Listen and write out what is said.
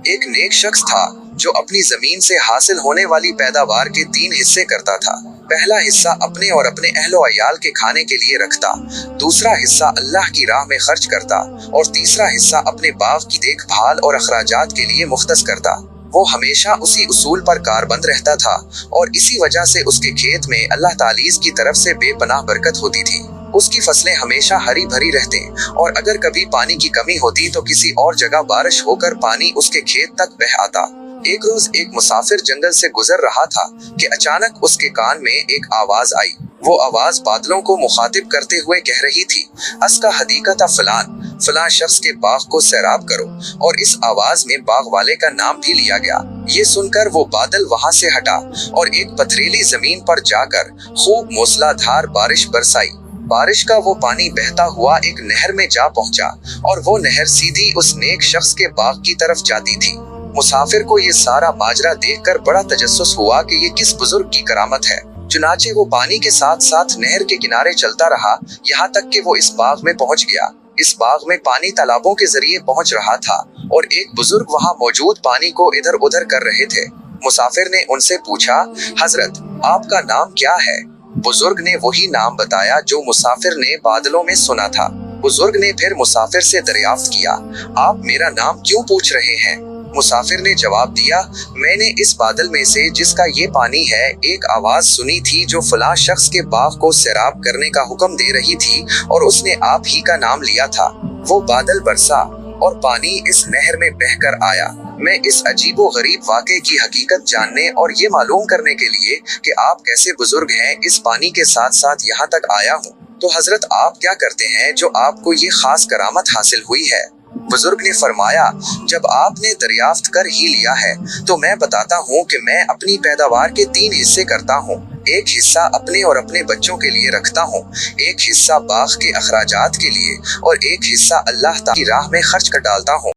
एक नेक शख्स था जो अपनी जमीन से हासिल होने वाली पैदावार के 3 हिस्से करता था। पहला हिस्सा अपने और अपने अहलो अयाल के खाने के लिए रखता, दूसरा हिस्सा अल्लाह की राह में खर्च करता और तीसरा हिस्सा अपने बाग की देखभाल और अखराजात के लिए मुख्तस करता। वो हमेशा उसी उसूल पर कारबंद रहता था और इसी वजह से उसके खेत में अल्लाह तालीज़ की तरफ से बेपनाह बरकत होती थी। उसकी फसलें हमेशा हरी भरी रहती और अगर कभी पानी की कमी होती तो किसी और जगह बारिश होकर पानी उसके खेत तक बह आता। एक रोज एक मुसाफिर जंगल से गुजर रहा था कि अचानक उसके कान में एक आवाज आई। वो आवाज बादलों को मुखातिब करते हुए कह रही थी, अस्का हदीकता फलां शख्स के बाग को सैराब करो, और इस आवाज में बाग वाले का नाम भी लिया गया। ये सुनकर वो बादल वहां से हटा और एक पथरीली जमीन पर जाकर खूब मूसलाधार बारिश बरसाई। बारिश का वो पानी बहता हुआ एक नहर में जा पहुंचा और वो नहर सीधी उस नेक शख्स के बाग की तरफ जाती थी। मुसाफिर को ये सारा माजरा देखकर बड़ा तजस्सुस हुआ कि ये किस बुजुर्ग की करामत है। चुनाचे वो पानी के साथ साथ नहर के किनारे चलता रहा, यहाँ तक कि वो इस बाग में पहुंच गया। इस बाग में पानी तालाबों के जरिए पहुंच रहा था और एक बुजुर्ग वहाँ मौजूद पानी को इधर उधर कर रहे थे। मुसाफिर ने उनसे पूछा, हजरत आपका नाम क्या है? बुजुर्ग ने वही नाम बताया जो मुसाफिर ने बादलों में सुना था। बुजुर्ग ने फिर मुसाफिर से दरियाफ्त किया, आप मेरा नाम क्यों पूछ रहे हैं? मुसाफिर ने जवाब दिया, मैंने इस बादल में से जिसका ये पानी है एक आवाज सुनी थी जो फलां शख्स के बाग को सैराब करने का हुक्म दे रही थी और उसने आप ही का नाम लिया था। वो बादल बरसा और पानी इस नहर में बहकर आया। मैं इस अजीबो गरीब वाक़े की हकीकत जानने और ये मालूम करने के लिए कि आप कैसे बुजुर्ग हैं इस पानी के साथ साथ यहाँ तक आया हूँ। तो हजरत आप क्या करते हैं जो आपको ये खास करामत हासिल हुई है? बुजुर्ग ने फरमाया, जब आपने दरियाफ्त कर ही लिया है तो मैं बताता हूँ कि मैं अपनी पैदावार के 3 हिस्से करता हूँ। एक हिस्सा अपने और अपने बच्चों के लिए रखता हूँ, एक हिस्सा बाग के अखराजात के लिए और एक हिस्सा अल्लाह की राह में खर्च कर डालता हूँ।